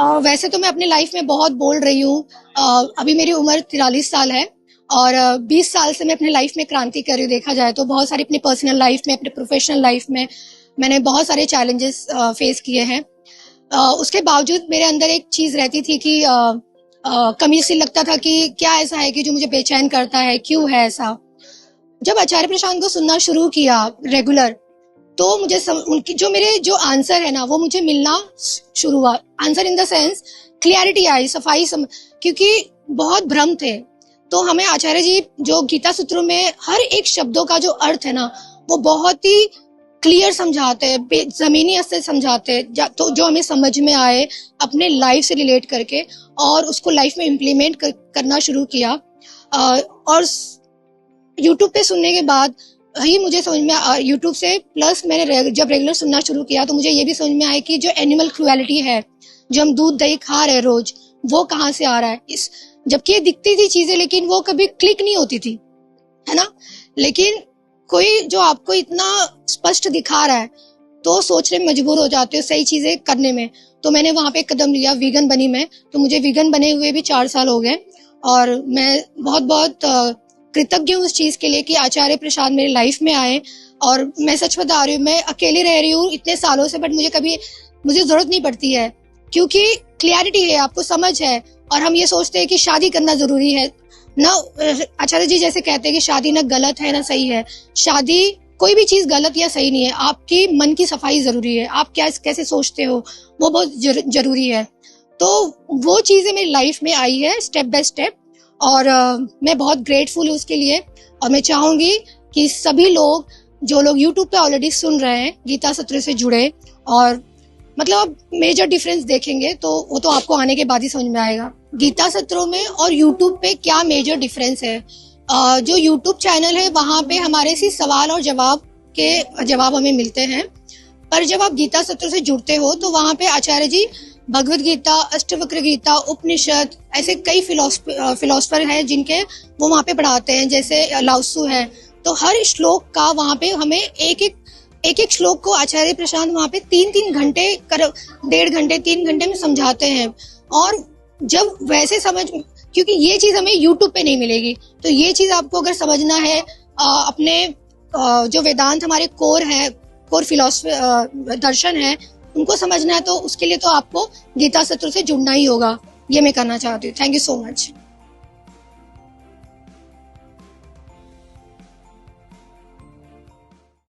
वैसे तो मैं अपनी लाइफ में बहुत बोल रही हूँ। अभी मेरी उम्र 43 साल है और 20 साल से मैं अपनी लाइफ में क्रांति कर रही हूँ। देखा जाए तो बहुत सारी अपनी पर्सनल लाइफ में, अपने प्रोफेशनल लाइफ में मैंने बहुत सारे चैलेंजेस फेस किए हैं। उसके बावजूद मेरे अंदर एक चीज रहती थी कि कमी सी लगता था कि क्या ऐसा है कि जो मुझे बेचैन करता है, क्यों है ऐसा। जब आचार्य प्रशांत को सुनना शुरू किया रेगुलर, तो मुझे उनकी जो आंसर है ना, वो मुझे मिलना शुरू हुआ। Answer in the sense clarity आई, क्योंकि बहुत भ्रम थे। तो हमें आचार्य जी जो गीता सूत्रों में हर एक शब्दों का जो अर्थ है ना, वो बहुत ही क्लियर समझाते हैं, जमीनी स्तर से समझाते हैं, तो जो हमें समझ में आए अपने लाइफ से रिलेट करके, और उसको लाइफ में इम्प्लीमेंट करना शुरू किया। और यूट्यूब पे सुनने के बाद ही मुझे समझ में यूट्यूब से प्लस मैंने जब रेगुलर सुनना शुरू किया तो मुझे ये भी समझ में आया कि जो एनिमल क्रुएलिटी है, जो हम दूध दही खा रहे हैं रोज, वो कहाँ से आ रहा है। जबकि ये दिखती थी चीजें, लेकिन वो कभी क्लिक नहीं होती थी, है ना। लेकिन कोई जो आपको इतना स्पष्ट दिखा रहा है तो सोचने में मजबूर हो जाते हो सही चीजें करने में। तो मैंने वहां पे कदम लिया, वीगन बनी मैं। तो मुझे वीगन बने हुए भी 4 साल हो गए और मैं बहुत बहुत कृतज्ञ हूँ उस चीज के लिए कि आचार्य प्रसाद मेरी लाइफ में आए। और मैं सच बता रही हूँ, मैं अकेली रह रही हूँ इतने सालों से, बट मुझे जरूरत नहीं पड़ती है, क्योंकि क्लियरिटी है, आपको समझ है। और हम ये सोचते हैं कि शादी करना जरूरी है ना। आचार्य जी जैसे कहते हैं कि शादी ना गलत है ना सही है। शादी कोई भी चीज गलत या सही नहीं है, आपकी मन की सफाई जरूरी है, आप कैसे सोचते हो वो बहुत जरूरी है। तो वो चीजें मेरी लाइफ में आई है स्टेप बाय स्टेप, और मैं बहुत ग्रेटफुल हूँ उसके लिए। और मैं चाहूंगी कि सभी लोग, जो लोग यूट्यूब पे ऑलरेडी सुन रहे हैं, गीता सत्र से जुड़े, और मतलब मेजर डिफरेंस देखेंगे तो वो तो आपको आने के बाद ही समझ में आएगा गीता सत्रों में और यूट्यूब पे क्या मेजर डिफरेंस है। जो यूट्यूब चैनल है वहां पे हमारे सी सवाल और जवाब हमें मिलते हैं, पर जब आप गीता सत्र से जुड़ते हो तो वहां पे आचार्य जी भगवद गीता, अष्टवक्र गीता, उपनिषद, ऐसे कई फिलोसफर हैं जिनके वो वहां पे पढ़ाते हैं, जैसे लाउसू है। तो हर श्लोक का वहां पे हमें एक श्लोक को आचार्य प्रशांत वहां पे 3-3 घंटे 1.5 घंटे 3 घंटे में समझाते हैं। और जब वैसे क्योंकि ये चीज हमें यूट्यूब पे नहीं मिलेगी, तो ये चीज आपको अगर समझना है, अपने जो वेदांत हमारे कोर फिलोसफी दर्शन है, उनको समझना है, तो उसके लिए तो आपको गीता सत्र से जुड़ना ही होगा। ये मैं करना चाहती हूँ। Thank you so much.